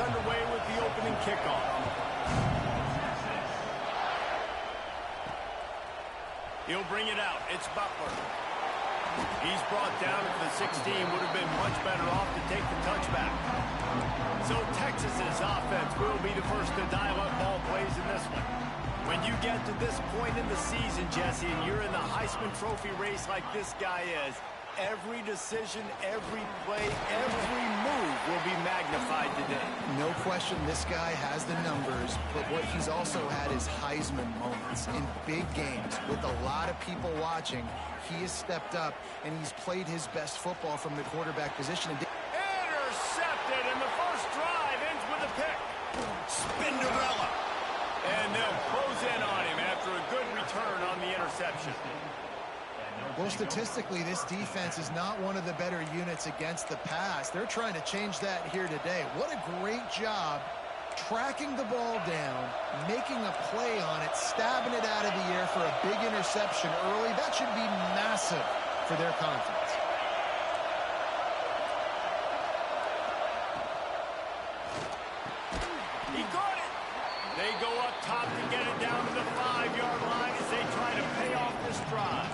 underway with the opening kickoff. He'll bring it out. It's Butler. He's brought down at the 16. Would have been much better off to take the touchback. So Texas's offense will be the first to dial up ball plays in this one. When you get to this point in the season, Jesse, and you're in the Heisman Trophy race like this guy is, every decision, every play, every move will be magnified today. No question this guy has the numbers, but what he's also had is Heisman moments in big games with a lot of people watching. He has stepped up, and he's played his best football from the quarterback position. Intercepted, and the first drive ends with a pick. Spinderella. And they'll close in on him after a good return on the interception. Well, statistically, this defense is not one of the better units against the pass. They're trying to change that here today. What a great job tracking the ball down, making a play on it, stabbing it out of the air for a big interception early. That should be massive for their confidence. He got it. They go up top to get it down to the 5-yard line as they try to pay off this drive.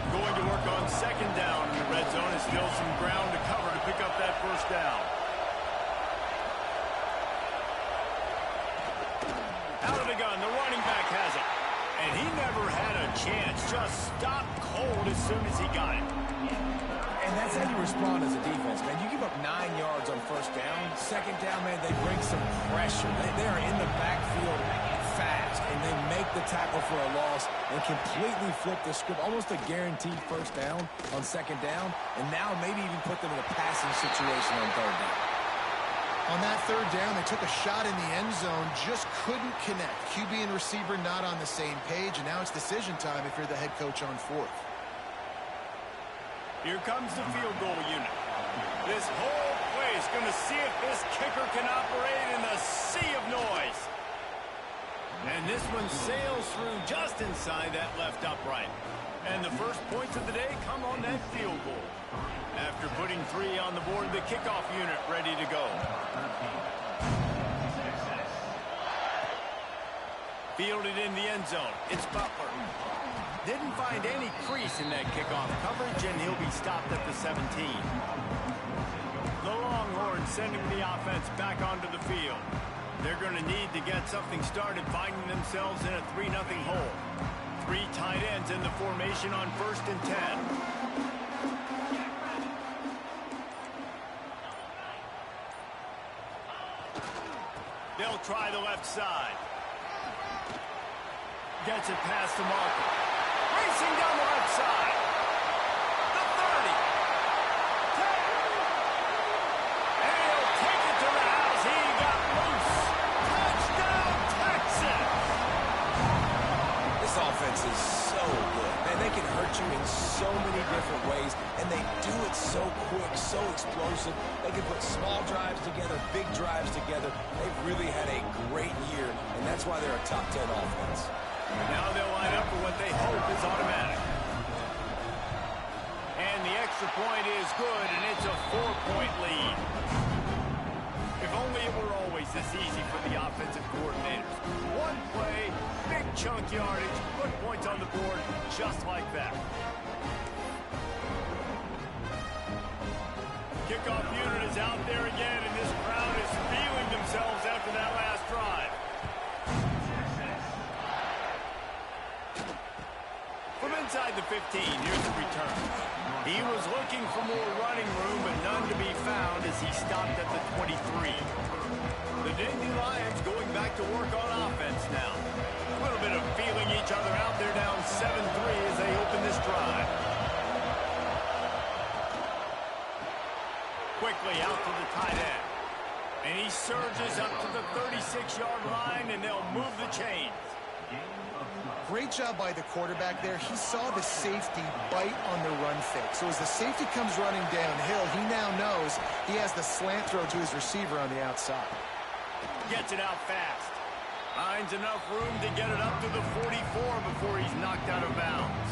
Going to work on second down in the red zone. Is still some ground to cover to pick up that first down. Out of the gun, the running back has it. And he never had a chance. Just stopped cold as soon as he got it. And that's how you respond as a defense, man. You give up 9 yards on first down. Second down, man, they bring some pressure. They are in the backfield fast, and they make the tackle for a loss and completely flip the script. Almost a guaranteed first down on second down, and now maybe even put them in a passing situation on third down. On that third down, they took a shot in the end zone, just couldn't connect. QB and receiver not on the same page, and now it's decision time if you're the head coach on fourth. Here comes the field goal unit. This whole play is going to see if this kicker can operate in the sea of noise. And this one sails through just inside that left upright. And the first points of the day come on that field goal. After putting 3 on the board, the kickoff unit ready to go. Fielded in the end zone. It's Butler. Didn't find any crease in that kickoff coverage, and he'll be stopped at the 17. The Longhorns sending the offense back onto the field. They're going to need to get something started, finding themselves in a 3-0 hole. 3 tight ends in the formation on 1st and 10. They'll try the left side. Gets it past the marker. Racing down the left side. The 30. 10. And he'll take it to the house. He got loose. Touchdown, Texas. This offense is so good. Man, they can hurt you in so many different ways, and they do it so quick, so explosive. They can put small drives together, big drives together. They've really had a great year, and that's why they're a top 10 offense. Now they'll line up for what they hope is automatic. And the extra point is good, and it's a 4-point lead. If only it were always this easy for the offensive coordinators. One play, big chunk yardage, put points on the board just like that. Kickoff unit is out there again, and this crowd is feeling themselves after that last drive. From inside the 15, here's the return. He was looking for more running room, but none to be found as he stopped at the 23. The Nittany Lions going back to work on offense now. A little bit of feeling each other out. They're down 7-3 as they open this drive. Quickly out to the tight end. And he surges up to the 36-yard line, and they'll move the chains. Great job by the quarterback there. He saw the safety bite on the run fake. So as the safety comes running downhill, he now knows he has the slant throw to his receiver on the outside. Gets it out fast. Finds enough room to get it up to the 44 before he's knocked out of bounds.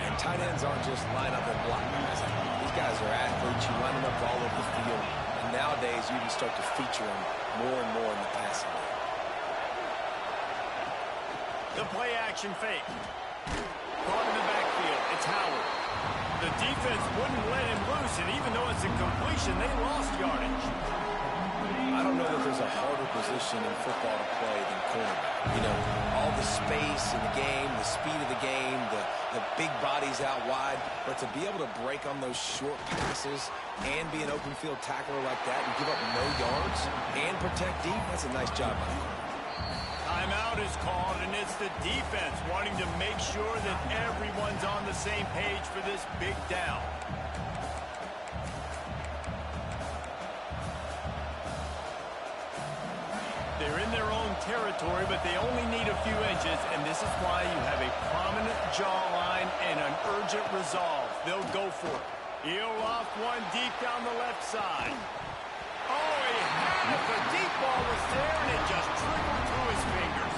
And tight ends aren't just line up and block guys. These guys are athletes. You line them up all over the field. And nowadays, you even start to feature him more and more in the passing game. The play action fake. Caught in the backfield. It's Howard. The defense wouldn't let him loose, and even though it's a completion, they lost yardage. I don't know that there's a harder position in football to play than cornerback. You know, all the space in the game, the speed of the game, the big bodies out wide. But to be able to break on those short passes and be an open field tackler like that and give up no yards and protect deep, that's a nice job by the corner. Timeout is called, and it's the defense wanting to make sure that everyone's on the same page for this big down. They're in their own territory, but they only need a few inches, and this is why you have a prominent jawline and an urgent resolve. They'll go for it. He'll off one deep down the left side. Oh, he had it. The deep ball was there, and it just trickled through his fingers.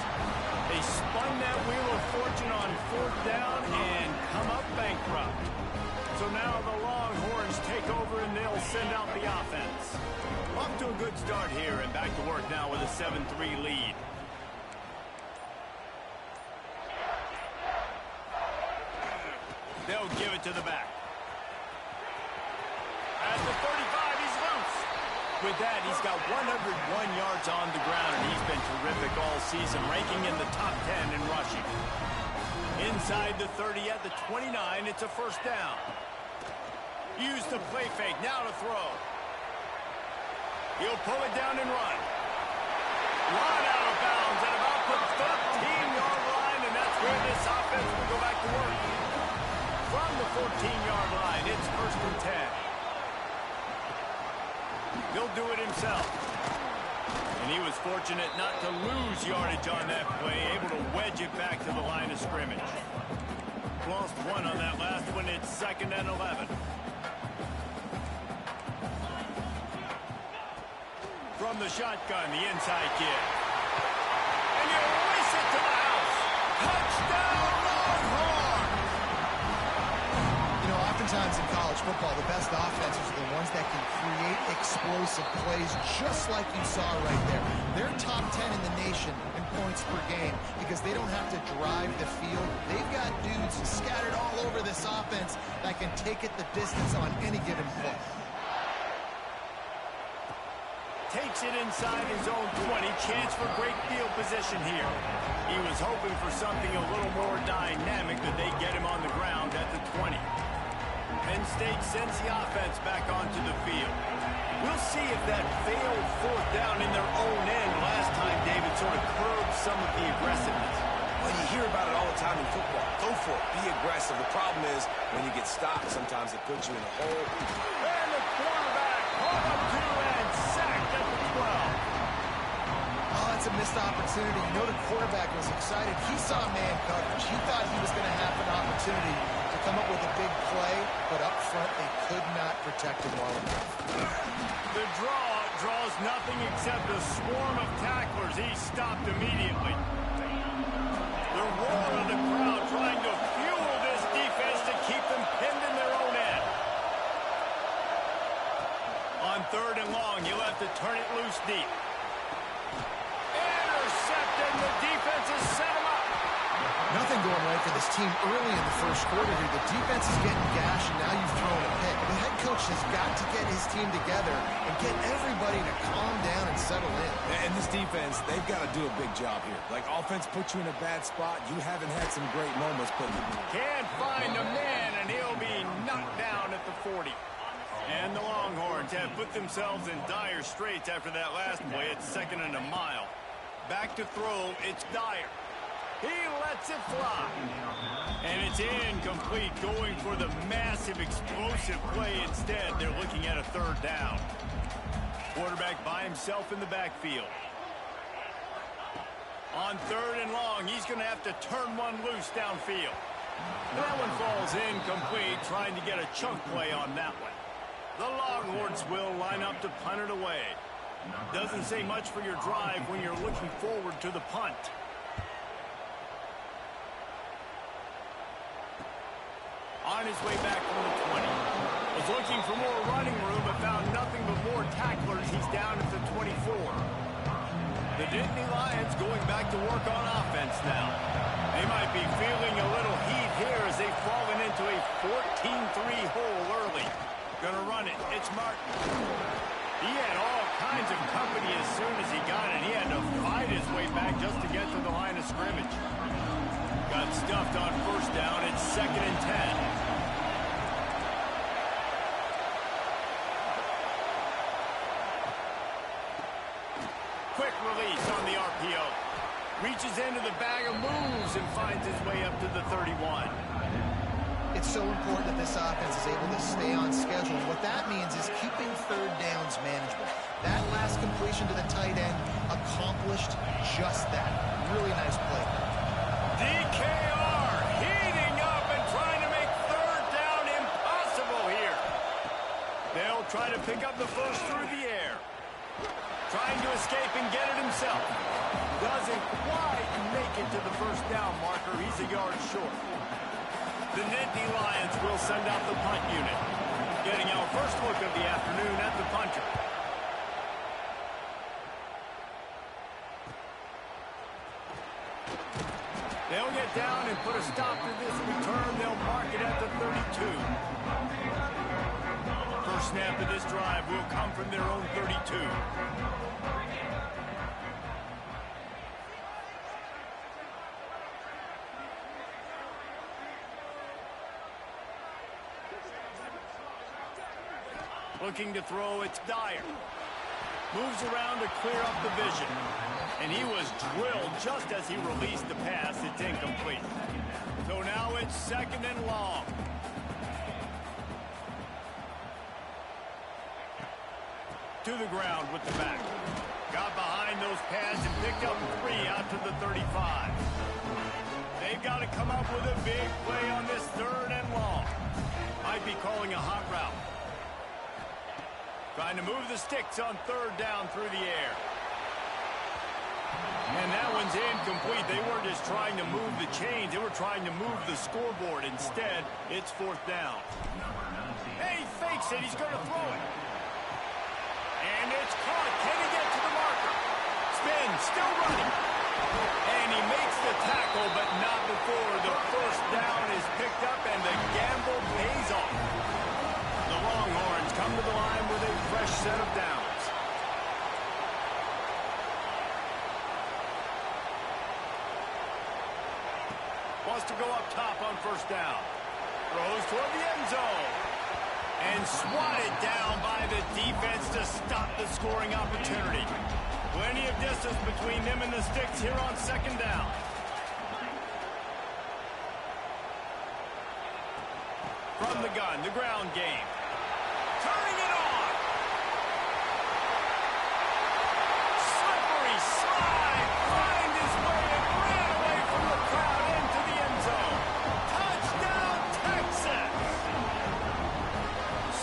They spun that wheel of fortune on fourth down and come up bankrupt. So now the Longhorns take over, and they'll send out the offense. Off to a good start here, and back to work now with a 7-3 lead. They'll give it to the back. At the 35, he's loose. With that, he's got 101 yards on the ground, and he's been terrific all season, ranking in the top 10 in rushing. Inside the 30 at the 29, it's a first down. Use the play fake, now to throw. He'll pull it down and run. Run out of bounds at about the 13-yard line, and that's where this offense will go back to work. From the 14-yard line, it's first and 10. He'll do it himself. And he was fortunate not to lose yardage on that play, able to wedge it back to the line of scrimmage. Lost one on that last one. It's 2nd and 11. From the shotgun, the inside kid. And you race it to the house. Touchdown, Longhorns! You know, oftentimes in college football, the best offenses are the ones that can create explosive plays, just like you saw right there. They're top 10 in the nation in points per game because they don't have to drive the field. They've got dudes scattered all over this offense that can take it the distance on any given play. Takes it inside his own 20. Chance for great field position here. He was hoping for something a little more dynamic, but they get him on the ground at the 20. Penn State sends the offense back onto the field. We'll see if that failed fourth down in their own end last time, David, sort of curbed some of the aggressiveness. Well, you hear about it all the time in football. Go for it. Be aggressive. The problem is when you get stopped, sometimes it puts you in a hole. And the quarterback caught up to and sacked at the 12. Oh, that's a missed opportunity. You know the quarterback was excited. He saw man coverage. He thought he was going to have an opportunity to come up with a big play, but up front they could not protect him well enough. The draw draws nothing except a swarm of tacklers. He stopped immediately. The roar of the crowd trying to fuel this defense to keep them pinned in their own end. On 3rd and long, you'll have to turn it loose deep. Intercepted, the defense has set him up. Nothing going right for this team early in the first quarter here. The defense is getting gashed, and now you've thrown a pick. The head coach has got to get his team together and get everybody to calm down and settle in. And this defense, they've got to do a big job here. Like, offense puts you in a bad spot. You haven't had some great moments, but can't find a man, and he'll be knocked down at the 40. And the Longhorns have put themselves in dire straits after that last play. It's 2nd and a mile. Back to throw, it's Dyer. He lets it fly. And it's incomplete, going for the massive explosive play instead. They're looking at a 3rd down. Quarterback by himself in the backfield. On 3rd and long, he's going to have to turn one loose downfield. That one falls incomplete, trying to get a chunk play on that one. The Longhorns will line up to punt it away. Doesn't say much for your drive when you're looking forward to the punt. On his way back from the 20. Was looking for more running room, but found nothing but more tacklers. He's down defense going back to work on offense now. They might be feeling a little heat here as they've fallen into a 14-3 hole early. Gonna run it. It's Martin. He had all kinds of company as soon as he got it. He had to fight his way back just to get to the line of scrimmage. Got stuffed on first down. It's 2nd and 10. Quick release on the RPO. Reaches into the bag of moves and finds his way up to the 31. It's so important that this offense is able to stay on schedule. What that means is keeping third downs manageable. That last completion to the tight end accomplished just that. Really nice play. DKR heating up and trying to make third down impossible here. They'll try to pick up the first through the air. Trying to escape and get it himself. Doesn't quite make it to the first down marker. He's a yard short. The Nittany Lions will send out the punt unit. Getting our first look of the afternoon at the punter. They'll get down and put a stop to this return. They'll mark it at the 32. First snap of this drive will come from their own 32. Looking to throw, it's Dyer. Moves around to clear up the vision. And he was drilled just as he released the pass. It's incomplete. So now it's 2nd and long. To the ground with the back. Got behind those pads and picked up 3 out to the 35. They've got to come up with a big play on this 3rd and long. Might be calling a hot route. Trying to move the sticks on 3rd down through the air. And that one's incomplete. They weren't just trying to move the chains. They were trying to move the scoreboard. Instead, it's 4th down. Hey, he fakes it. He's going to throw it. And it's caught. Can he get to the marker? Spin, still running. And he makes the tackle, but not before the first down is picked up and the gamble pays off. The Longhorns come to the line with a fresh set of downs. Wants to go up top on first down. Throws toward the end zone. And swatted down by the defense to stop the scoring opportunity. Plenty of distance between them and the sticks here on 2nd down. From the gun, the ground game. Turning it on. Slippery slide. Find his way and ran away from the crowd into the end zone. Touchdown, Texas.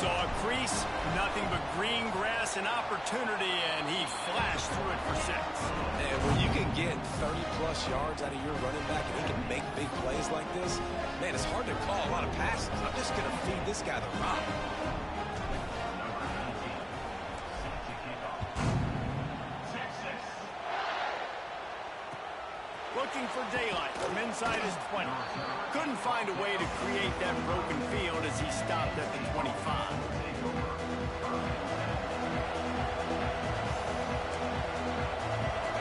Saw a crease, nothing but green grass and opportunity, and he flashed through it for 6. And when you can get 30-plus yards out of your running back and he can make big plays like this, man, it's hard to call a lot of passes. I'm just going to feed this guy the rock. Looking for daylight from inside his 20. Couldn't find a way to create that broken field as he stopped at the 25.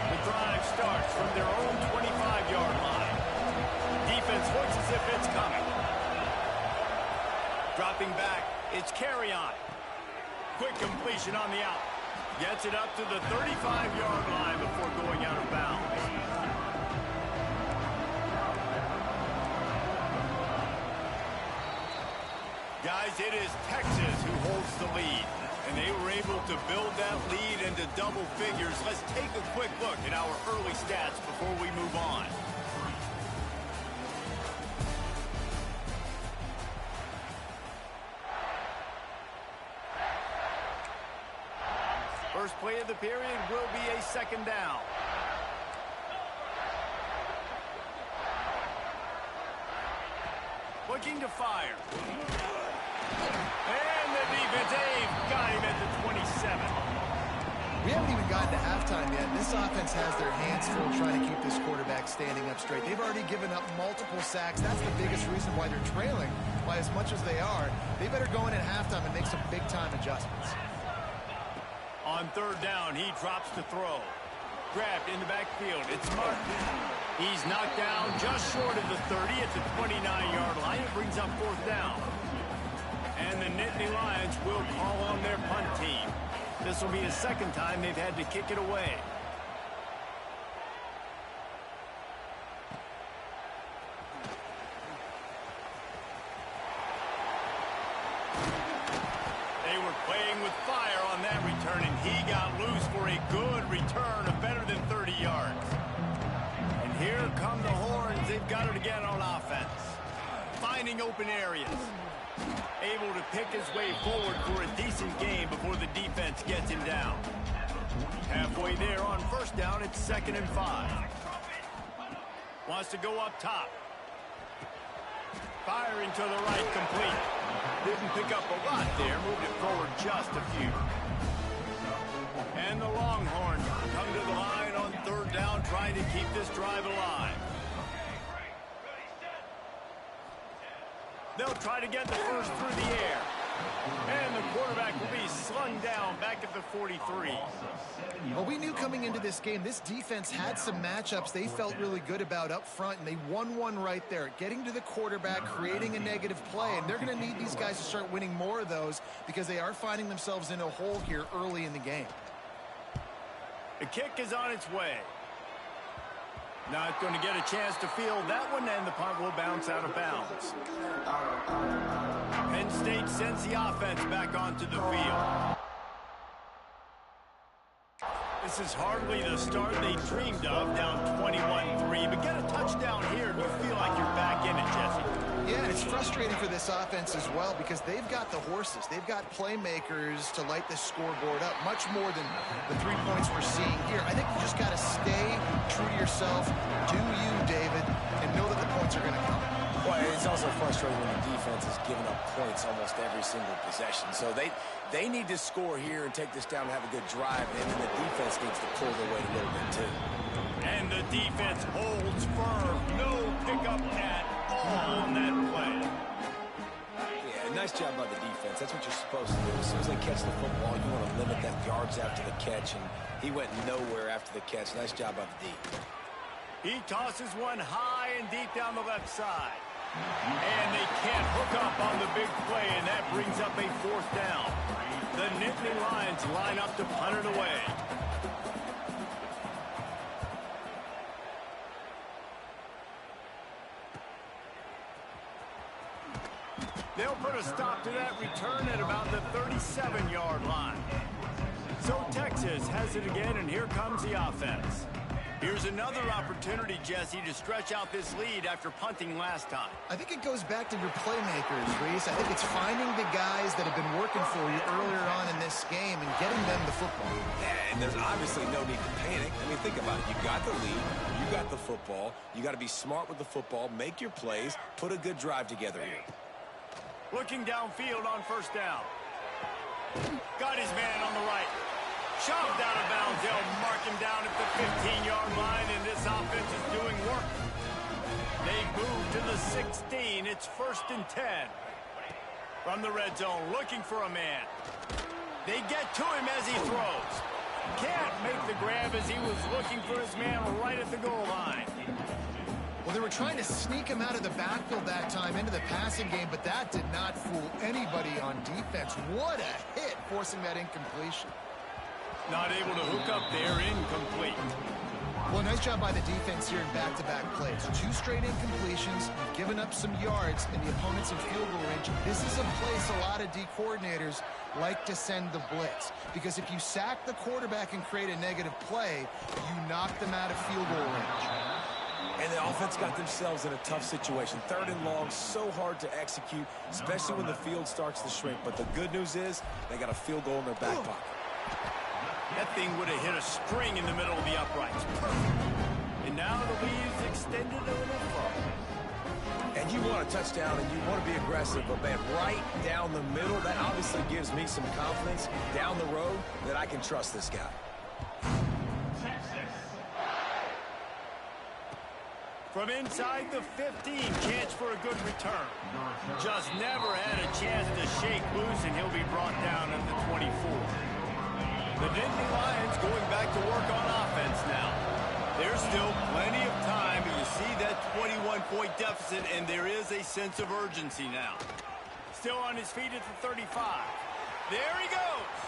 The drive starts from their own 25-yard line. Defense looks as if it's coming. Dropping back, it's carry on. Quick completion on the out. Gets it up to the 35-yard line before going out of bounds. Guys, it is Texas who holds the lead, and they were able to build that lead into double figures. Let's take a quick look at our early stats before we move on. First play of the period will be a 2nd down. Looking to fire. And the defense, got him at the 27. We haven't even gotten to halftime yet. This offense has their hands full trying to keep this quarterback standing up straight. They've already given up multiple sacks. That's the biggest reason why they're trailing by as much as they are. They better go in at halftime and make some big-time adjustments. On third down, he drops to throw. Grabbed in the backfield. It's Martin. He's knocked down just short of the 30 at the 29-yard line. It brings up fourth down. And the Nittany Lions will call on their punt team. This will be the second time they've had to kick it away. They were playing with fire on that return, and he got loose for a good return of better than 30 yards. And here come the horns. They've got it again on offense. Finding open areas. Able to pick his way forward for a decent game before the defense gets him down. Halfway there on first down, it's 2nd and 5. Wants to go up top. Firing to the right, complete. Didn't pick up a lot there, moved it forward just a few. And the Longhorns come to the line on third down, trying to keep this drive alive. They'll try to get the first through the air. And the quarterback will be slung down back at the 43. Well, we knew coming into this game, this defense had some matchups they felt really good about up front, and they won one right there. Getting to the quarterback, creating a negative play, and they're going to need these guys to start winning more of those because they are finding themselves in a hole here early in the game. The kick is on its way. Not going to get a chance to field that one, and the punt will bounce out of bounds. Penn State sends the offense back onto the field. This is hardly the start they dreamed of, down 21-3, but get a touchdown here and you feel like you're back in it, Jesse. Yeah, and it's frustrating for this offense as well because they've got the horses. They've got playmakers to light this scoreboard up, much more than the 3 points we're seeing here. I think you just got to stay true to yourself, do you, David, and know that the points are going to come. Well, it's also frustrating when the defense is giving up points almost every single possession. So they need to score here and take this down and have a good drive, and then the defense needs to pull their weight a little bit too. And the defense holds firm. No pickup at all on that play. Yeah, nice job by the defense. That's what you're supposed to do. As soon as they catch the football, you want to limit that yards after the catch, and he went nowhere after the catch. Nice job by the D. He tosses one high and deep down the left side. And they can't hook up on the big play, and that brings up a fourth down. The Nittany Lions line up to punt it away. They'll put a stop to that return at about the 37-yard line. So Texas has it again, and here comes the offense. Here's another opportunity, Jesse, to stretch out this lead after punting last time. I think it goes back to your playmakers, Reese. I think it's finding the guys that have been working for you earlier on in this game and getting them the football. Yeah, and there's obviously no need to panic. I mean, think about it. You got the lead. You got the football. You got to be smart with the football. Make your plays. Put a good drive together here. Looking downfield on first down. Got his man on the right. Shoved out of bounds. They'll mark him down at the 15-yard line, and this offense is doing work. They move to the 16. It's 1st and 10. From the red zone, looking for a man. They get to him as he throws. Can't make the grab as he was looking for his man right at the goal line. Well, they were trying to sneak him out of the backfield that time into the passing game, but that did not fool anybody on defense. What a hit, forcing that incompletion. Not able to hook up there, incomplete. Well, nice job by the defense here in back-to-back plays. 2 straight incompletions, you've given up some yards, and the opponent's in field goal range. This is a place a lot of D coordinators like to send the blitz, because if you sack the quarterback and create a negative play, you knock them out of field goal range. And the offense got themselves in a tough situation. 3rd and long, so hard to execute, especially when the field starts to shrink. But the good news is they got a field goal in their back pocket. That thing would have hit a string in the middle of the uprights. Perfect. And now the lead is extended a little further. And you want a touchdown and you want to be aggressive, but man, right down the middle, that obviously gives me some confidence down the road that I can trust this guy. From inside the 15, chance for a good return. Just never had a chance to shake loose, and he'll be brought down at the 24. The Nittany Lions going back to work on offense now. There's still plenty of time, but you see that 21-point deficit, and there is a sense of urgency now. Still on his feet at the 35. There he goes.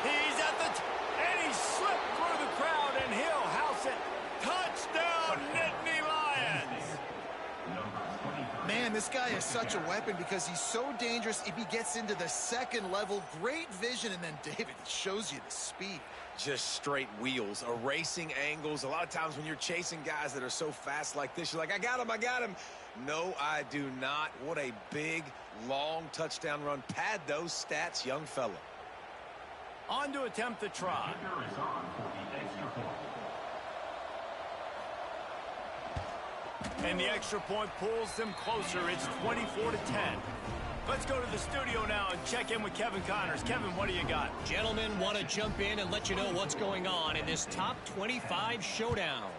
He's at the and he slipped through the crowd, and he'll house it. Touchdown, Nittany Lions! Man, this guy is such a weapon because he's so dangerous if he gets into the second level. Great vision, and then David shows you the speed. Just straight wheels, erasing angles. A lot of times when you're chasing guys that are so fast like this, you're like, I got him. No, I do not. What a big, long touchdown run. Pad those stats, young fella. On to attempt the try. And the extra point pulls them closer. It's 24-10. Let's go to the studio now and check in with Kevin Connors. Kevin, what do you got? Gentlemen, want to jump in and let you know what's going on in this top 25 showdown.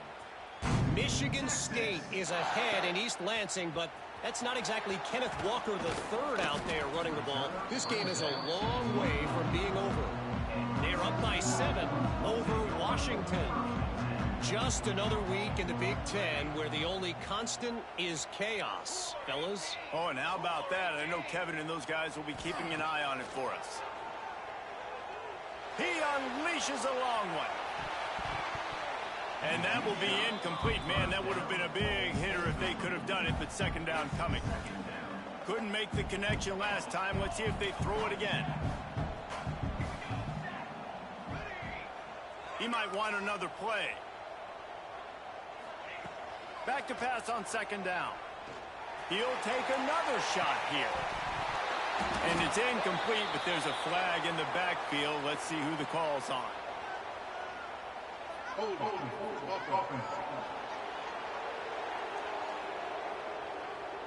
Michigan State is ahead in East Lansing, but that's not exactly Kenneth Walker III out there running the ball. This game is a long way from being over. They're up by 7 over Washington. Just another week in the Big Ten where the only constant is chaos, fellas. Oh, and how about that? I know Kevin and those guys will be keeping an eye on it for us. He unleashes a long one. And that will be incomplete. Man, that would have been a big hitter if they could have done it, but second down coming. Couldn't make the connection last time. Let's see if they throw it again. He might want another play. Back to pass on second down. He'll take another shot here. And it's incomplete, but there's a flag in the backfield. Let's see who the call's on.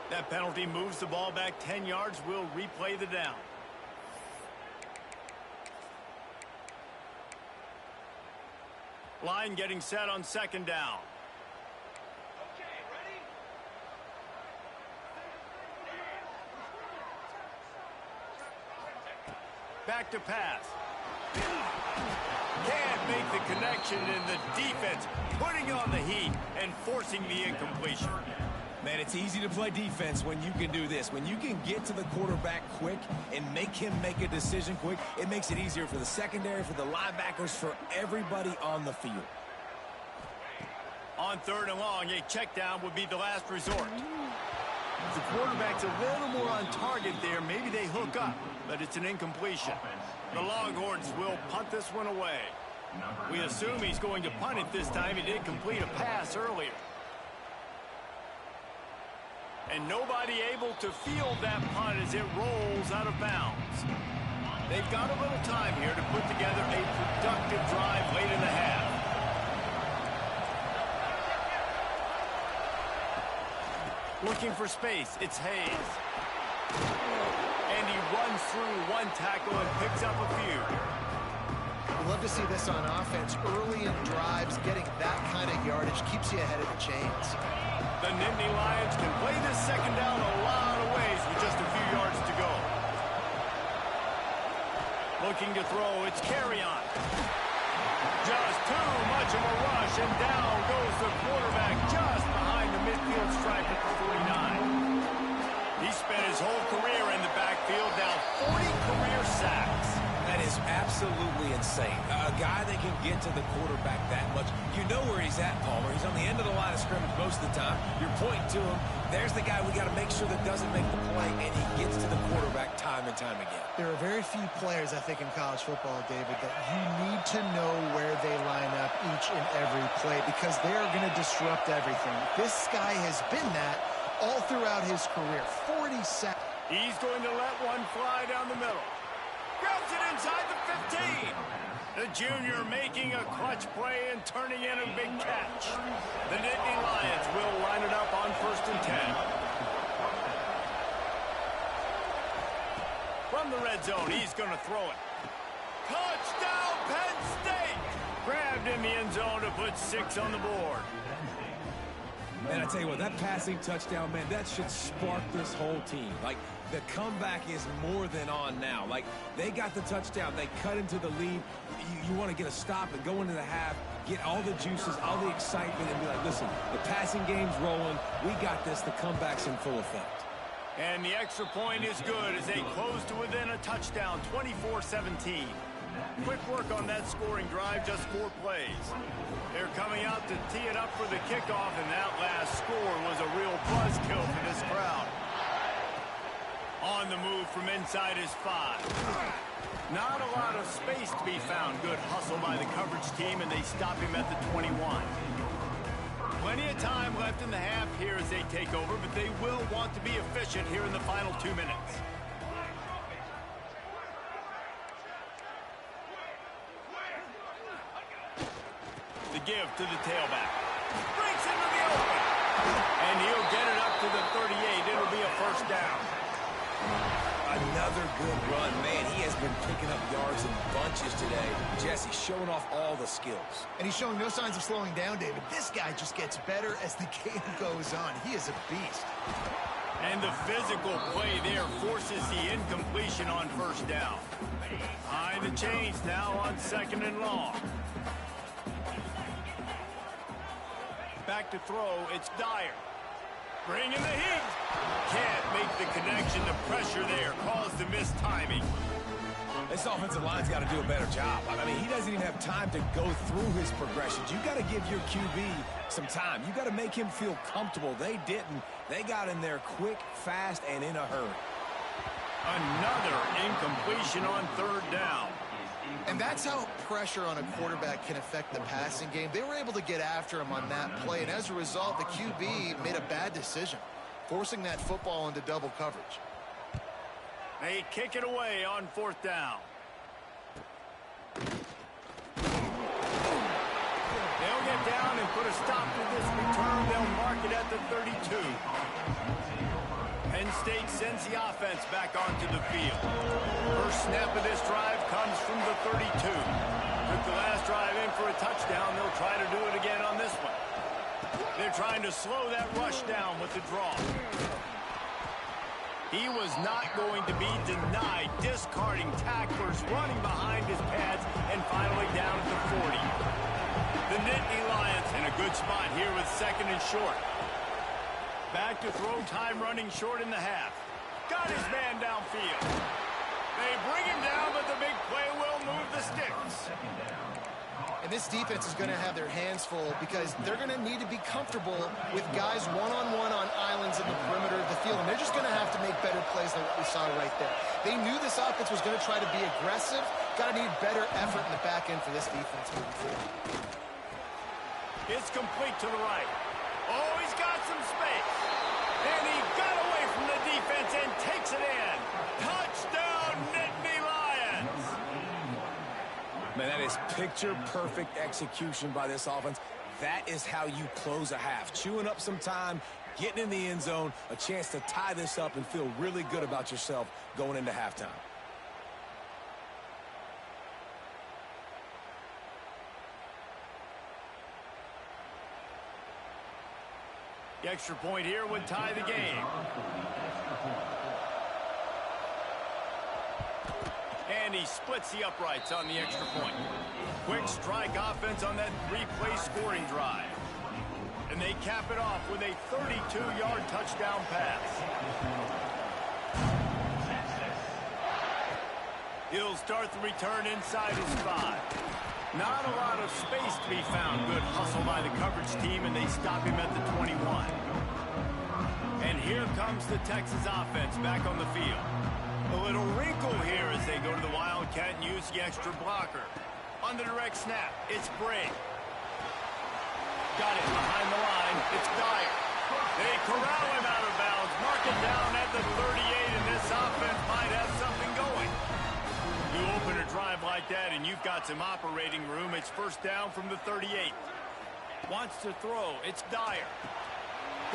That penalty moves the ball back 10 yards. We'll replay the down. Line getting set on second down. Back to pass. Can't make the connection, and the defense putting on the heat and forcing the incompletion. Man, it's easy to play defense when you can do this. When you can get to the quarterback quick and make him make a decision quick, it makes it easier for the secondary, for the linebackers, for everybody on the field. On third and long, a check down would be the last resort. If the quarterback's a little more on target there, maybe they hook up, but it's an incompletion. The Longhorns will punt this one away. We assume he's going to punt it this time. He did complete a pass earlier. And nobody able to field that punt as it rolls out of bounds. They've got a little time here to put together a productive drive late in the half. Looking for space, it's Hayes. And he runs through one tackle and picks up a few. We'd love to see this on offense. Early in drives, getting that kind of yardage keeps you ahead of the chains. The Nittany Lions can play this second down a lot of ways with just a few yards to go. Looking to throw, it's Carry-On. Just too much of a rush, and down goes the quarterback just behind the midfield stripe at the 49. He spent his whole career in the backfield, now 40 career sacks. That is absolutely insane. A guy that can get to the quarterback that much. You know where he's at, Palmer. He's on the end of the line of scrimmage most of the time. You're pointing to him. There's the guy we got to make sure that doesn't make the play, and he gets to the quarterback time and time again. There are very few players, I think, in college football, David, that you need to know where they line up each and every play because they are going to disrupt everything. This guy has been that all throughout his career. 40 sacks. He's going to let one fly down the middle. Grabs it inside the 15. The junior making a clutch play and turning in a big catch. The Nittany Lions will line it up on 1st and 10. From the red zone, he's going to throw it. Touchdown, Penn State! Grabbed in the end zone to put 6 on the board. And I tell you what, that passing touchdown, man, that should spark this whole team. Like, the comeback is more than on now. Like, they got the touchdown. They cut into the lead. You want to get a stop and go into the half, get all the juices, all the excitement, and be like, listen, the passing game's rolling. We got this. The comeback's in full effect. And the extra point is good as they close to within a touchdown, 24-17. Quick work on that scoring drive, just 4 plays. They're coming out to tee it up for the kickoff, and that last score was a real buzzkill for this crowd. On the move from inside his 5. Not a lot of space to be found. Good hustle by the coverage team, and they stop him at the 21. Plenty of time left in the half here as they take over, but they will want to be efficient here in the final 2 minutes. The give to the tailback. Breaks into the open. And he'll get it up to the 38. It'll be a first down. Another good run. Man, he has been picking up yards in bunches today. Jesse showing off all the skills. And he's showing no signs of slowing down, David. This guy just gets better as the game goes on. He is a beast. And the physical play there forces the incompletion on first down. Behind the chains now on 2nd and long. Back to throw, it's Dyer. Bringing the heat. Can't make the connection. The pressure there caused the missed timing. This offensive line's got to do a better job. I mean, he doesn't even have time to go through his progressions. You got to give your QB some time. You got to make him feel comfortable. They didn't. They got in there quick, fast, and in a hurry. Another incompletion on 3rd down. And that's how pressure on a quarterback can affect the passing game. They were able to get after him on that play, and as a result, the QB made a bad decision, forcing that football into double coverage. They kick it away on 4th down. They'll get down and put a stop to this return. They'll mark it at the 32. Penn State sends the offense back onto the field. First snap of this drive comes from the 32. Took the last drive in for a touchdown. They'll try to do it again on this one. They're trying to slow that rush down with the draw. He was not going to be denied, discarding tacklers, running behind his pads, and finally down at the 40. The Nittany Lions in a good spot here with 2nd and short. Back to throw time, running short in the half. Got his man downfield. They bring him down, but the big play will move the sticks. And this defense is going to have their hands full because they're going to need to be comfortable with guys one-on-one on islands in the perimeter of the field. And they're just going to have to make better plays than what we saw right there. They knew this offense was going to try to be aggressive. Got to need better effort in the back end for this defense moving forward. It's complete to the right. Oh, he's got some space. And he got away from the defense and takes it in. Touchdown, Nittany Lions. Man, that is picture-perfect execution by this offense. That is how you close a half. Chewing up some time, getting in the end zone, a chance to tie this up and feel really good about yourself going into halftime. The extra point here would tie the game. And he splits the uprights on the extra point. Quick strike offense on that 3-play scoring drive. And they cap it off with a 32-yard touchdown pass. He'll start the return inside his 5. Not a lot of space to be found. Good hustle by the coverage team, and they stop him at the 21. And here comes the Texas offense back on the field. A little wrinkle here as they go to the Wildcat and use the extra blocker. On the direct snap, it's Bray. Got it behind the line. It's Dyer. They corral him out of bounds. Mark it down at the 38, and this offense might have something going. You open a drive like that, and you've got some operating room. It's first down from the 38. Wants to throw. It's Dyer.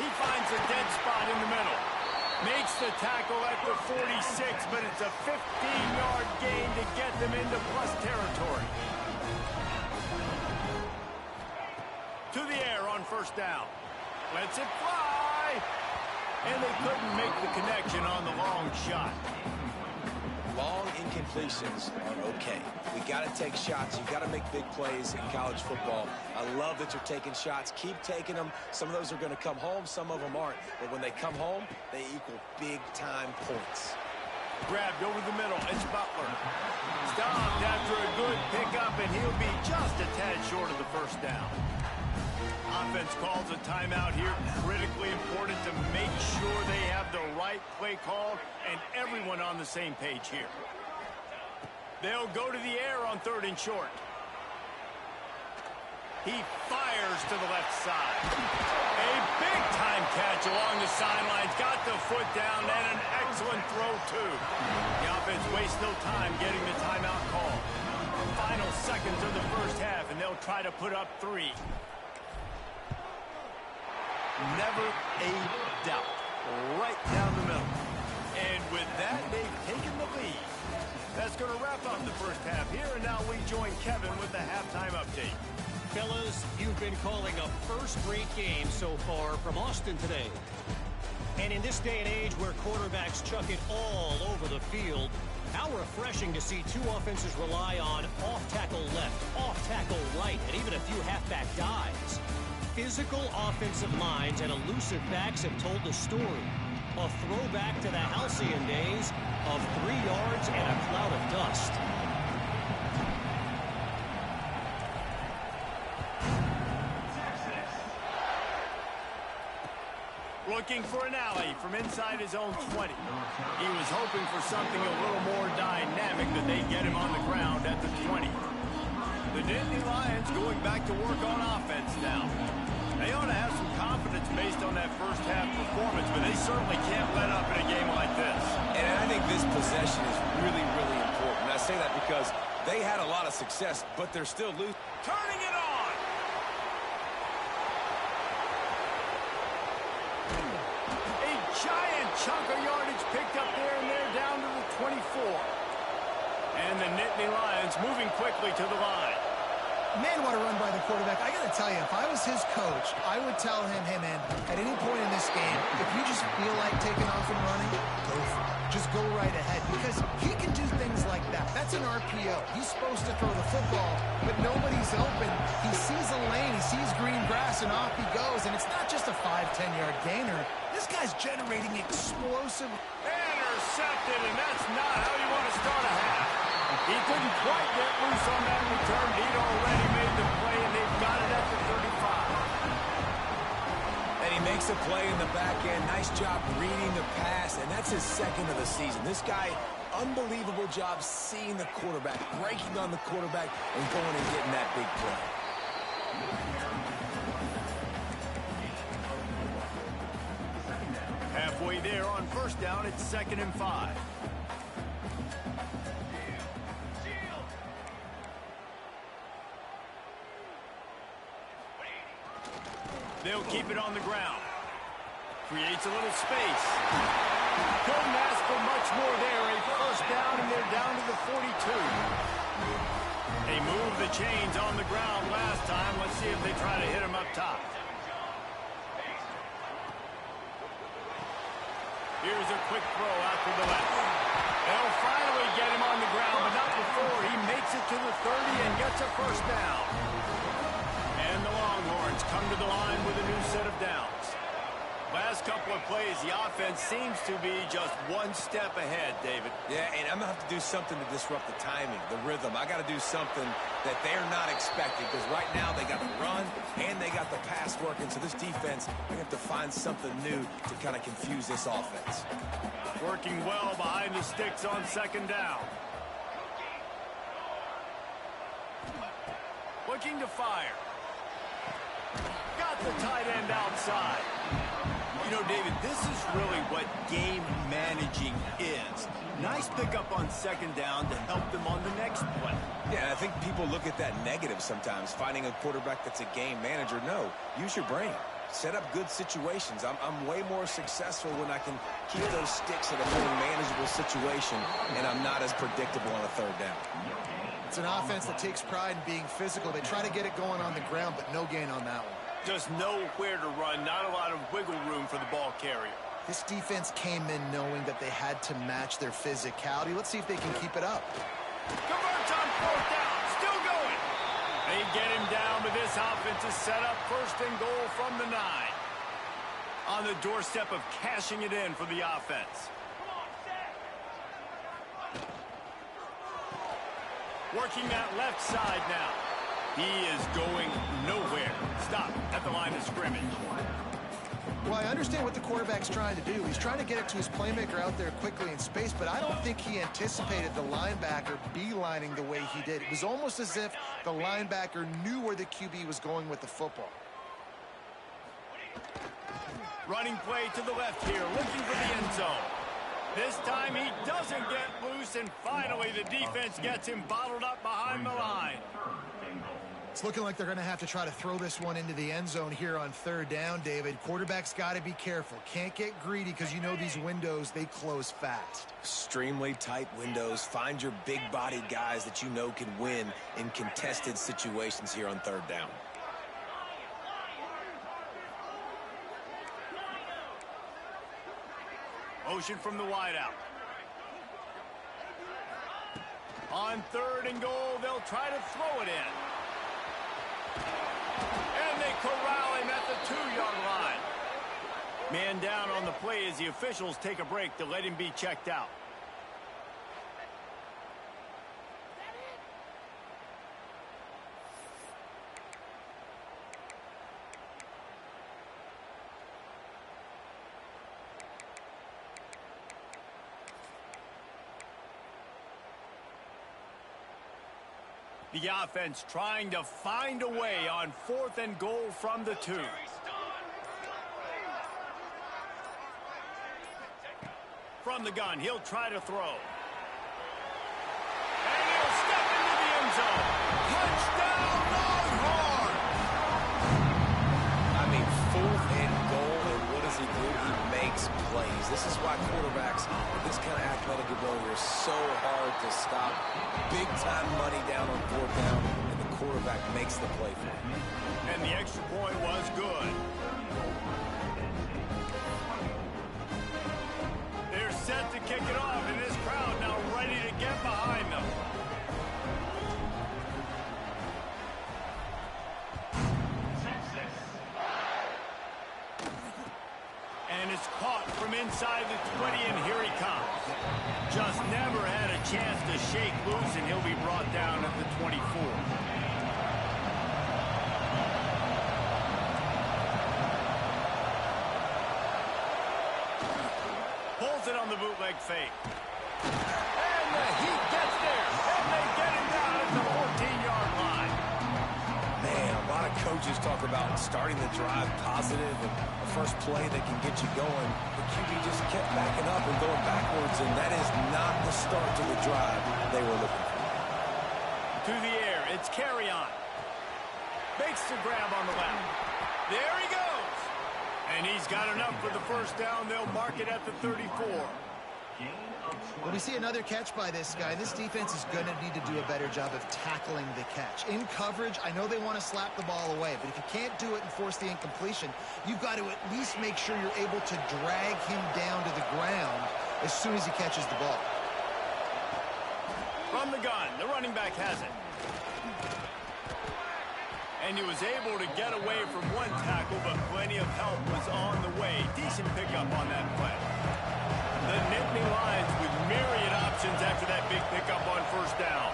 He finds a dead spot in the middle. Makes the tackle at the 46, but it's a 15-yard gain to get them into plus territory. on first down. Lets it fly. And they couldn't make the connection on the long shot. Long incompletions are okay. We got to take shots. You got to make big plays in college football. I love that you're taking shots. Keep taking them. Some of those are going to come home. Some of them aren't. But when they come home, they equal big-time points. Grabbed over the middle. It's Butler. Stopped after a good pickup, and he'll be just a tad short of the first down. Offense calls a timeout here. Critically important to make sure they have the right play call and everyone on the same page here. They'll go to the air on 3rd and short. He fires to the left side. A big-time catch along the sidelines. Got the foot down and an excellent throw, too. The offense wastes no time getting the timeout call. Final seconds of the first half, and they'll try to put up 3. Never a doubt. Right down the middle. And with that, they've taken the lead. That's going to wrap up the first half here, and now we join Kevin with the halftime update. Fellas, you've been calling a first-rate game so far from Austin today. And in this day and age where quarterbacks chuck it all over the field, how refreshing to see two offenses rely on off-tackle left, off-tackle right, and even a few halfback dives. Physical offensive lines and elusive backs have told the story. A throwback to the halcyon days of 3 yards and a cloud of dust. Looking for an alley from inside his own 20. He was hoping for something a little more dynamic that they get him on the ground at the 20. The Nittany Lions going back to work on offense now. They ought to have some confidence based on that first half performance, but they certainly can't let up in a game like this. And I think this possession is really, really important. I say that because they had a lot of success, but they're still losing. Turning it on! A giant chunk of yardage picked up there, and they're down to the 24. And the Nittany Lions moving quickly to the line. Man, what a run by the quarterback. I got to tell you, if I was his coach, I would tell him, hey, man, at any point in this game, if you just feel like taking off and running, go for it. Just go right ahead because he can do things like that. That's an RPO. He's supposed to throw the football, but nobody's open. He sees a lane, he sees green grass, and off he goes. And it's not just a 5-10-yard gainer. This guy's generating explosive. Intercepted, and that's not how you want to start a half. He couldn't quite get loose on that return. He'd already made the play, and they've got it at the 35. And he makes a play in the back end. Nice job reading the pass, and that's his second of the season. This guy, unbelievable job seeing the quarterback, breaking on the quarterback, and going and getting that big play. Halfway there on first down, it's 2nd and 5. They'll keep it on the ground. Creates a little space. Couldn't ask for much more there. A first down, and they're down to the 42. They moved the chains on the ground last time. Let's see if they try to hit him up top. Here's a quick throw out to the left. They'll finally get him on the ground, but not before. He makes it to the 30 and gets a first down. And the Longhorns come to the line with a new set of downs. Last couple of plays, the offense seems to be just one step ahead, David. Yeah, and I'm going to have to do something to disrupt the timing, the rhythm. I got to do something that they're not expecting because right now they got the run and they got the pass working. So this defense, I have to find something new to kind of confuse this offense. Working well behind the sticks on 2nd down. Looking to fire. Got the tight end outside. You know, David, this is really what game managing is. Nice pickup on 2nd down to help them on the next play. Yeah, I think people look at that negative sometimes, finding a quarterback that's a game manager. No, use your brain. Set up good situations. I'm way more successful when I can keep those sticks in a more manageable situation, and I'm not as predictable on a 3rd down. It's an offense that takes pride in being physical. They try to get it going on the ground, but no gain on that one. Just nowhere to run, not a lot of wiggle room for the ball carrier. This defense came in knowing that they had to match their physicality. Let's see if they can keep it up. Converts on 4th down, still going. They get him down, but this offense is set up 1st and goal from the 9. On the doorstep of cashing it in for the offense. Working that left side now. He is going nowhere. Stop at the line of scrimmage. Well, I understand what the quarterback's trying to do. He's trying to get it to his playmaker out there quickly in space, but I don't think he anticipated the linebacker beelining the way he did. It was almost as if the linebacker knew where the QB was going with the football. Running play to the left here, looking for the end zone. This time he doesn't get loose, and finally the defense gets him bottled up behind the line. It's looking like they're going to have to try to throw this one into the end zone here on 3rd down, David. Quarterback's got to be careful. Can't get greedy because you know these windows, they close fast. Extremely tight windows. Find your big body guys that you know can win in contested situations here on 3rd down. Motion from the wideout. On 3rd and goal, they'll try to throw it in. And they corral him at the 2-yard line. Man down on the play as the officials take a break to let him be checked out. The offense trying to find a way on 4th and goal from the 2. From the gun, he'll try to throw. And he'll step into the end zone. Touchdown, Longhorn! I mean, 4th and goal, and what does he do? He makes plays. This is why quarterbacks with this kind of athletic ability are so hard to stop. Big-time money down on 4th down, and the quarterback makes the play for him. And the extra point was good. They're set to kick it off, and this crowd now ready to get behind them. And it's caught from inside the 20, and here he comes. Just never had a chance to shake loose, and he'll be brought down at the 24. Pulls it on the bootleg fake. And the Heat gets there, and they get him down at the 14-yard line. Man, a lot of coaches talk about starting the drive positive and the first play that can get you going. The QB just kept backing up and going backwards, and that is not the start to the drive they were looking for. To the air, it's carry on. Makes the grab on the left. There he goes. And he's got enough for the 1st down. They'll mark it at the 34. Well, we see another catch by this guy. This defense is going to need to do a better job of tackling the catch. In coverage, I know they want to slap the ball away, but if you can't do it and force the incompletion, you've got to at least make sure you're able to drag him down to the ground as soon as he catches the ball. From the gun, the running back has it. And he was able to get away from one tackle, but plenty of help was on the way. Decent pickup on that play. The Nittany Lions with myriad options after that big pickup on 1st down.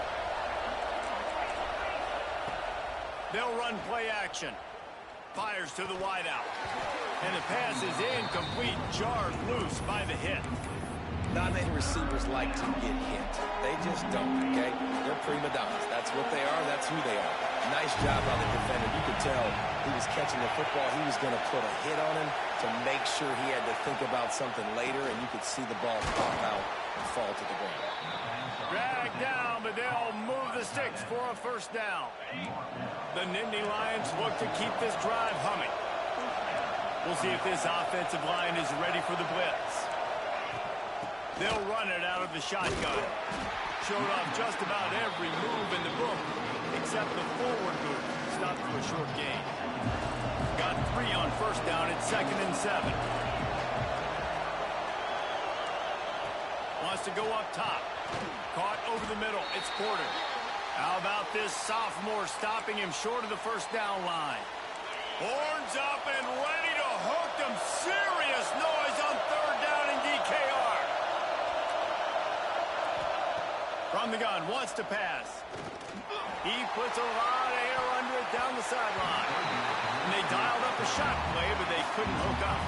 They'll run play action. Fires to the wideout. And the pass is incomplete, jarred loose by the hit. Not many receivers like to get hit. They just don't, okay? They're prima donnas. That's what they are. That's who they are. Nice job by the defender. You could tell he was catching the football. He was going to put a hit on him to make sure he had to think about something later, and you could see the ball pop out and fall to the ground. Dragged down, but they'll move the sticks for a 1st down. The Nittany Lions look to keep this drive humming. We'll see if this offensive line is ready for the blitz. They'll run it out of the shotgun. Showed off just about every move in the book, except the forward move. Stopped for a short gain. Got got 3 on first down at 2nd and 7. Wants to go up top. Caught over the middle. It's Porter. How about this sophomore stopping him short of the first down line? Horns up and ready to hook them. Serious noise on 3rd down in DKR. From the gun, wants to pass. He puts a lot of air under it down the sideline. And they dialed up a shot play, but they couldn't hook up.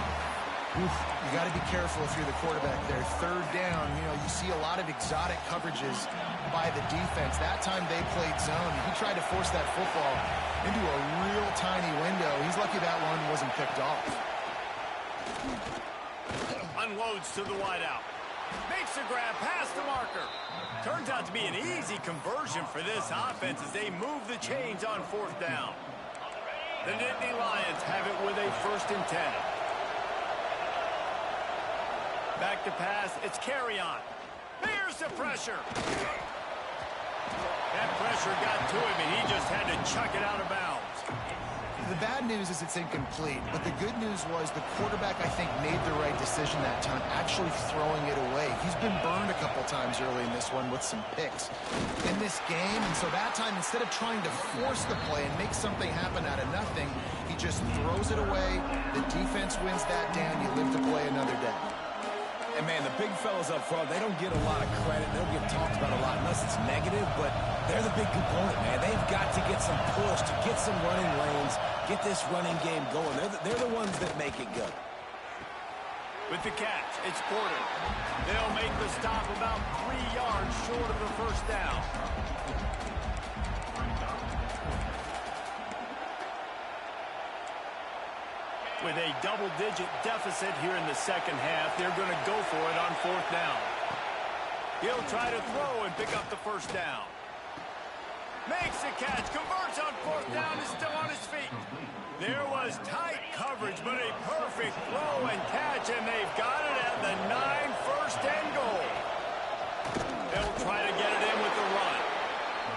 Oof, you got to be careful if you're the quarterback there. 3rd down, you see a lot of exotic coverages by the defense. That time they played zone. He tried to force that football into a real tiny window. He's lucky that one wasn't picked off. Unloads to the wideout. Makes a grab past the marker. Turns out to be an easy conversion for this offense as they move the chains on 4th down. The Nittany Lions have it with a 1st and 10. Back to pass. It's Carry-On. Here's the pressure. That pressure got to him, and he just had to chuck it out of bounds. The bad news is it's incomplete, but the good news was the quarterback, I think, made the right decision that time, actually throwing it away. He's been burned a couple times early in this one with some picks in this game, and so that time, instead of trying to force the play and make something happen out of nothing, he just throws it away. The defense wins that down. You live to play another day. And, man, the big fellas up front, they don't get a lot of credit. They don't get talked about a lot unless it's negative, but they're the big component, man. They've got to get some push, to get some running lanes, get this running game going. They're the ones that make it go. With the catch, it's Porter. They'll make the stop about 3 yards short of the first down. With a double-digit deficit here in the second half, they're going to go for it on 4th down. He'll try to throw and pick up the first down. Makes the catch, converts on 4th down, is still on his feet. There was tight coverage, but a perfect throw and catch, and they've got it at the 9, 1st and goal. They'll try to get it in with the run.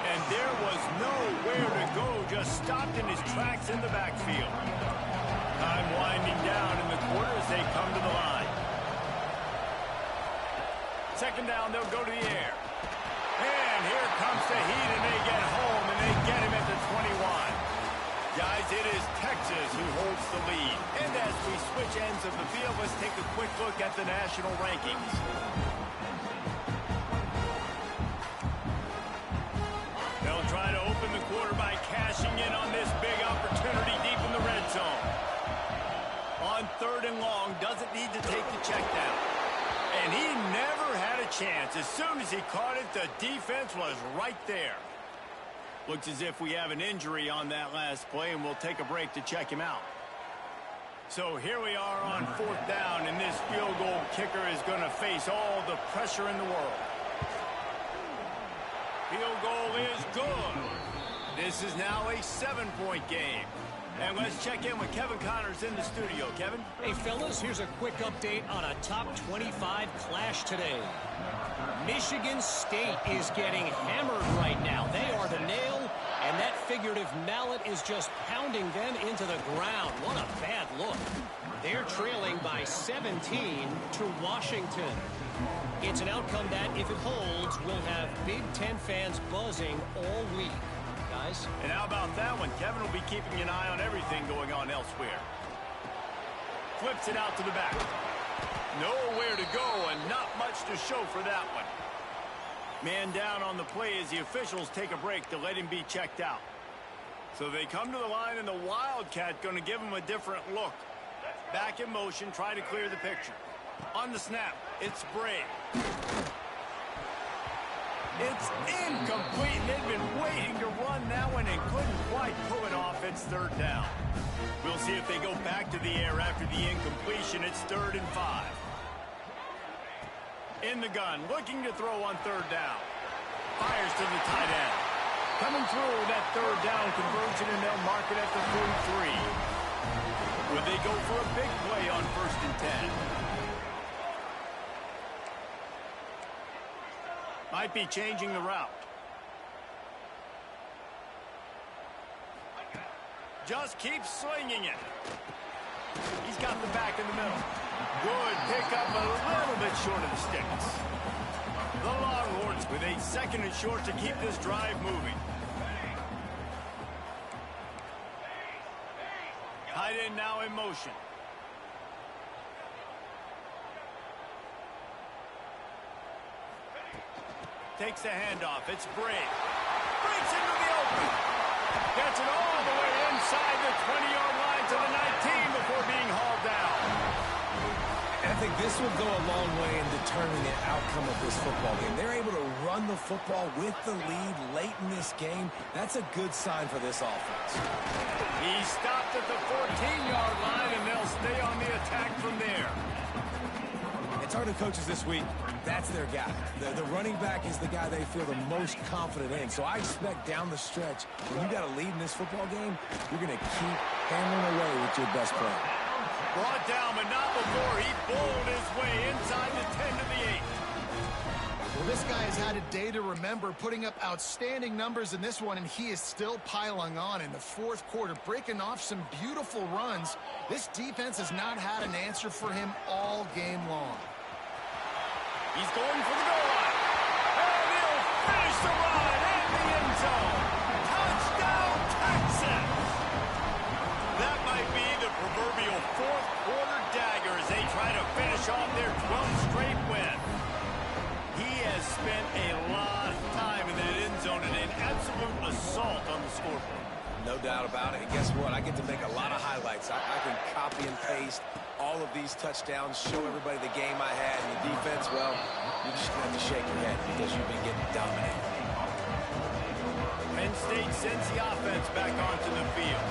And there was nowhere to go, just stopped in his tracks in the backfield. Time winding down in the quarter as they come to the line. 2nd down, they'll go to the air. And here comes the heat, and they get home, and they get him at the 21. Guys, it is Texas who holds the lead. And as we switch ends of the field, let's take a quick look at the national rankings. They'll try to open the quarter by cashing in on this big opportunity deep in the red zone. On 3rd and long, doesn't need to take the check down. And he never had a chance. As soon as he caught it, the defense was right there. Looks as if we have an injury on that last play, and we'll take a break to check him out. So here we are on 4th down, and this field goal kicker is going to face all the pressure in the world. Field goal is good. This is now a 7-point game. And let's check in with Kevin Connors in the studio. Kevin? Hey, fellas, here's a quick update on a top 25 clash today. Michigan State is getting hammered right now. They are the nail, and that figurative mallet is just pounding them into the ground. What a bad look. They're trailing by 17 to Washington. It's an outcome that, if it holds, will have Big Ten fans buzzing all week. Guys? And how about that one? Kevin will be keeping an eye on everything going on elsewhere. Flips it out to the back. Nowhere to go and not much to show for that one. Man down on the play as the officials take a break to let him be checked out. So they come to the line, and the Wildcat going to give him a different look. Back in motion, try to clear the picture. On the snap, it's Bray. It's incomplete. They've been waiting to run that one and couldn't quite pull it off. It's 3rd down. We'll see if they go back to the air after the incompletion. It's 3rd and 5. In the gun, looking to throw on 3rd down. Fires to the tight end. Coming through that 3rd down conversion, and they'll mark it at the 43. Would they go for a big play on 1st and 10? Might be changing the route. Just keeps slinging it. He's got the back in the middle. Good pickup, a little bit short of the sticks. The Longhorns with a 2nd and short to keep this drive moving. Tight end now in motion. Takes the handoff. It's Bray. Breaks into the open. Gets it all the way inside the 20-yard line to the 19 before being hauled down. And I think this will go a long way in determining the outcome of this football game. They're able to run the football with the lead late in this game. That's a good sign for this offense. He stopped at the 14-yard line, and they'll stay on the attack from there. And talking to coaches this week, that's their guy. The running back is the guy they feel the most confident in. So I expect down the stretch, when you got a lead in this football game, you're going to keep hammering away with your best player. Brought down, but not before he bowled his way inside the 10 to the 8. Well, this guy has had a day to remember, putting up outstanding numbers in this one, and he is still piling on in the 4th quarter, breaking off some beautiful runs. This defense has not had an answer for him all game long. He's going for the goal line. And he'll finish the run in the end zone. Touchdown, Texas! That might be the proverbial 4th quarter dagger as they try to finish off their 12th straight win. He has spent a lot of time in that end zone and an absolute assault on the scoreboard. No doubt about it. And guess what? I get to make a lot of highlights. I can copy and paste all of these touchdowns, show everybody the game I had. And the defense, well, you're just going to have to shake your head because you've been getting dominated. Penn State sends the offense back onto the field.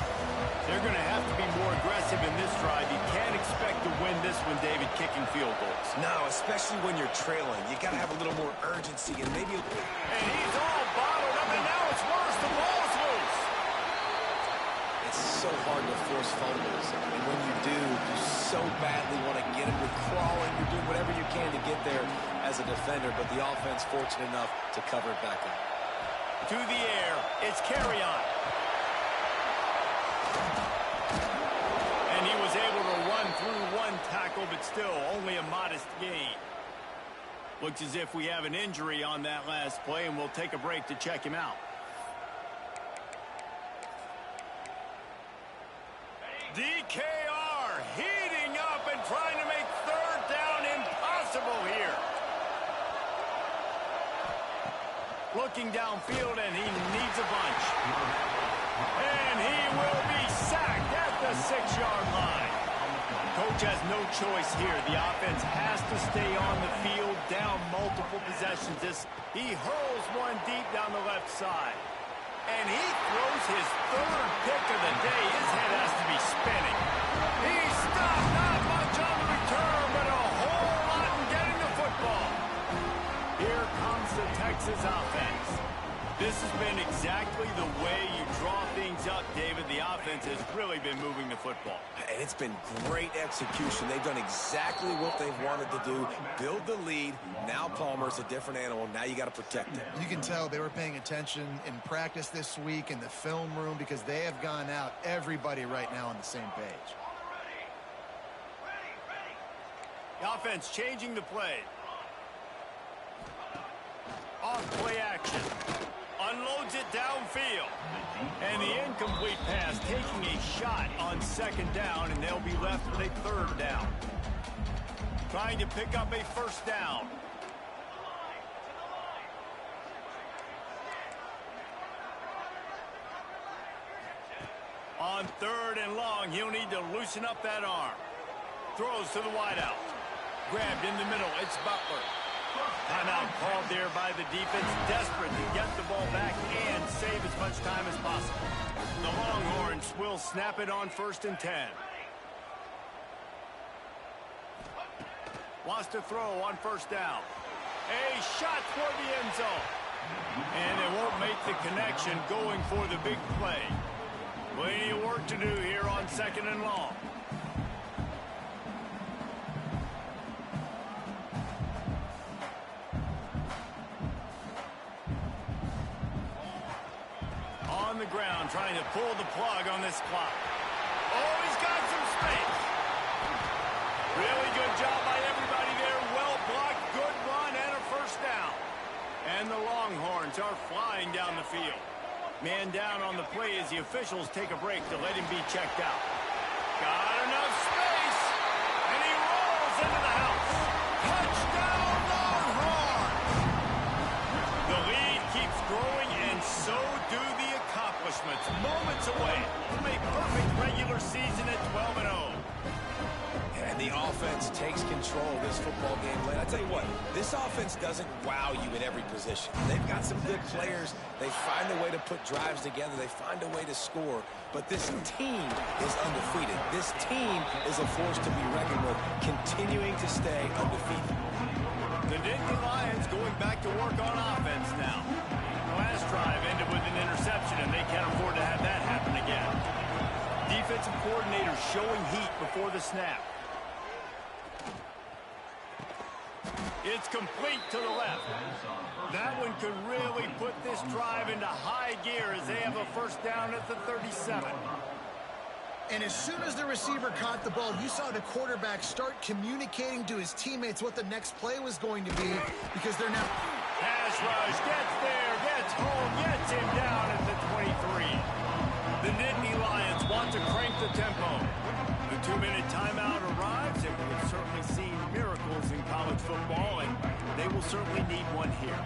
They're going to have to be more aggressive in this drive. You can't expect to win this one, David, kicking field goals. No, especially when you're trailing. You got to have a little more urgency and maybe... And he's all bottled up, and now it's worse. The ball's loose. It's so hard to force fumbles. And when you do, you so badly want to get them. You're crawling. You're doing whatever you can to get there as a defender, but the offense fortunate enough to cover it back up. To the air. It's carry on. And he was able to run through one tackle, but still only a modest gain. Looks as if we have an injury on that last play, and we'll take a break to check him out. DKR heating up and trying to make 3rd down impossible here. Looking downfield, and he needs a bunch. And he will be sacked at the 6-yard line. Coach has no choice here. The offense has to stay on the field, down multiple possessions. He hurls one deep down the left side. And he throws his 3rd pick of the day. His head has to be spinning. He stopped, not much on the return, but a whole lot in getting the football. Here comes the Texas offense. This has been exactly the way you draw things up, David. The offense has really been moving the football. And it's been great execution. They've done exactly what they've wanted to do. Build the lead. Now Palmer's a different animal. Now you got to protect him. You can tell they were paying attention in practice this week in the film room because they have gone out, everybody right now on the same page. The offense changing the play. On play action. Unloads it downfield. And the incomplete pass taking a shot on 2nd down, and they'll be left with a 3rd down. Trying to pick up a 1st down. On 3rd and long, he'll need to loosen up that arm. Throws to the wideout. Grabbed in the middle. It's Butler. Timeout called there by the defense, desperate to get the ball back and save as much time as possible. The Longhorns will snap it on 1st and 10. Wants to throw on 1st down. A shot toward the end zone. And it won't make the connection going for the big play. Plenty of work to do here on 2nd and long. On on the ground trying to pull the plug on this clock. Oh, he's got some space. Really good job by everybody there. Well blocked, good run, and a first down. And the Longhorns are flying down the field. Man down on the play as the officials take a break to let him be checked out. Got enough space, and he rolls into the house. Touchdown, Longhorns! The lead keeps growing, and so do the accomplishments. Moments away from a perfect regular season at 12-0. And the offense takes control of this football game. I tell you what, this offense doesn't wow you at every position. They've got some good players. They find a way to put drives together. They find a way to score. But this team is undefeated. This team is a force to be reckoned with, continuing to stay undefeated. The Nittany Lions going back to work on offense now. The last drive ended with an interception, and they can't afford to have that happen again. Defensive coordinator showing heat before the snap. It's complete to the left. That one could really put this drive into high gear as they have a first down at the 37. And as soon as the receiver caught the ball, you saw the quarterback start communicating to his teammates what the next play was going to be, because they're now... Pass rush, gets there, gets home, gets him down at the 23. The Nittany Lions want to crank the tempo. The 2-minute timeout arrives, and we've certainly seen miracles in college football, and they will certainly need one here.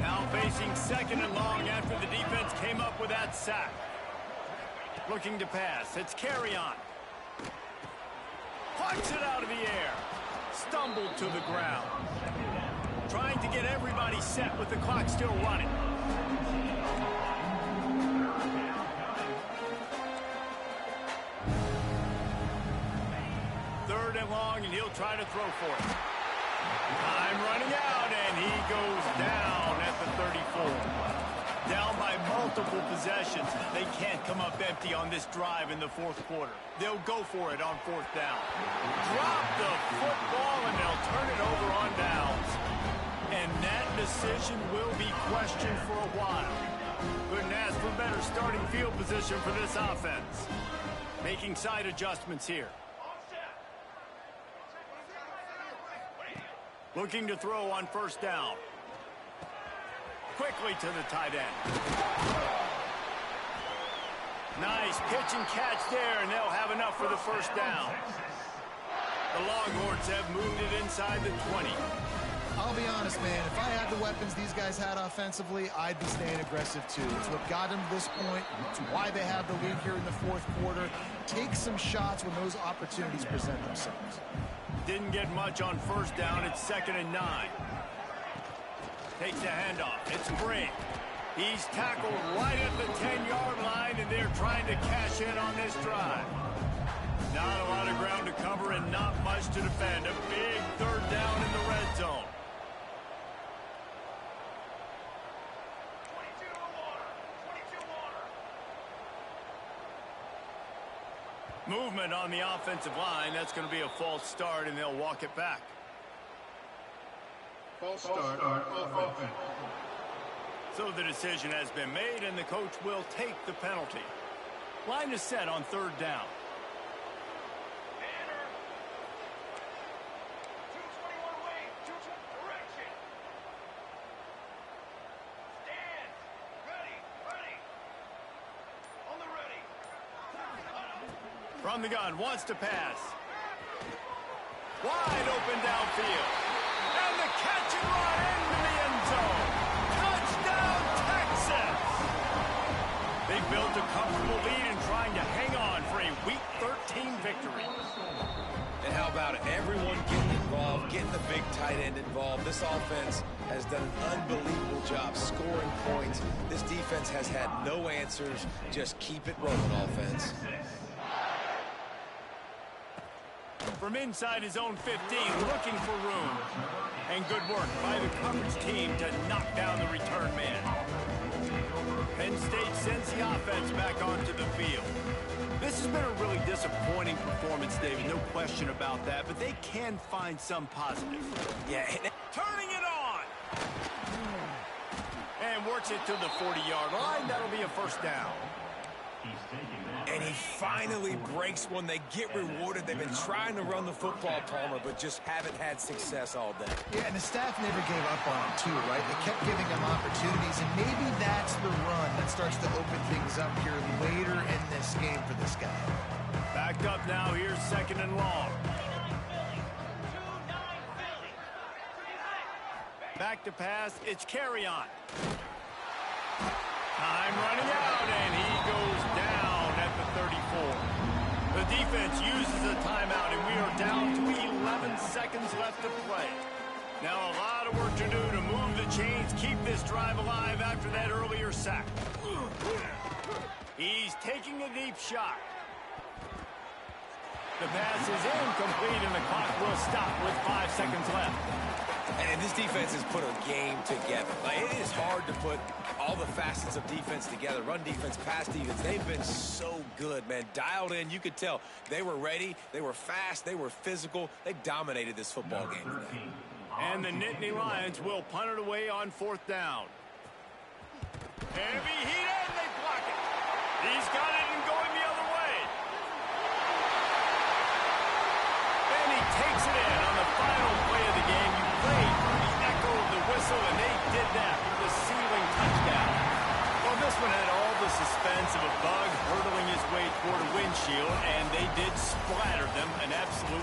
Now facing second and long after the defense came up with that sack. Looking to pass. It's carry on. Plucks it out of the air. Stumbled to the ground. Trying to get everybody set with the clock still running. Third and long, and he'll try to throw for it. Time running out, and he goes down at the 34. Down by multiple possessions. They can't come up empty on this drive in the fourth quarter. They'll go for it on fourth down. Drop the football, and they'll turn it over on downs. And that decision will be questioned for a while. Couldn't ask for better starting field position for this offense. Making side adjustments here. Looking to throw on first down. Quickly to the tight end. Nice pitch and catch there, and they'll have enough for the first down. The Longhorns have moved it inside the 20. I'll be honest, man, if I had the weapons these guys had offensively, I'd be staying aggressive too. It's what got them to this point. It's why they have the lead here in the fourth quarter. Take some shots when those opportunities present themselves. Didn't get much on first down. It's 2nd and 9. Takes the handoff. It's Green. He's tackled right at the 10-yard line, and they're trying to cash in on this drive. Not a lot of ground to cover and not much to defend. A big third down in the red zone. Movement on the offensive line. That's going to be a false start, and they'll walk it back. False start on offense. So the decision has been made, and the coach will take the penalty. Line is set on third down. From the gun, wants to pass. Wide open downfield. And the catch and run into the end zone. Touchdown, Texas! They built a comfortable lead and trying to hang on for a Week 13 victory. And how about it? Everyone getting involved, getting the big tight end involved. This offense has done an unbelievable job scoring points. This defense has had no answers. Just keep it rolling, offense. From inside his own 15, looking for room. And good work by the coverage team to knock down the return man. Penn State sends the offense back onto the field. This has been a really disappointing performance, David, no question about that, but they can find some positive. Yeah. Turning it on! And working march it to the 40-yard line. That'll be a first down. And he finally breaks one. They get rewarded. They've been trying to run the football, Palmer, but just haven't had success all day. Yeah, and the staff never gave up on him, too, right? They kept giving him opportunities, and maybe that's the run that starts to open things up here later in this game for this guy. Backed up now. Here's second and long. Back to pass. It's carry on. Time running out, and he goes down at the 34. The defense uses a timeout, and we are down to 11 seconds left to play. Now a lot of work to do to move the chains, keep this drive alive after that earlier sack. He's taking a deep shot. The pass is incomplete, and the clock will stop with 5 seconds left. And this defense has put a game together. Like, it is hard to put all the facets of defense together. Run defense, pass defense. They've been so good, man. Dialed in. You could tell they were ready. They were fast. They were physical. They dominated this football game today. And the Nittany Lions will punt it away on 4th down. Heavy heat, and they block it. He's got it and going the other way. And he takes it in on the final play of the game. You played for the echo of the whistle, and they did that with the ceiling touchdown. Well, this one had all the suspense of a bug hurtling his way toward a windshield, and they did splatter them an absolute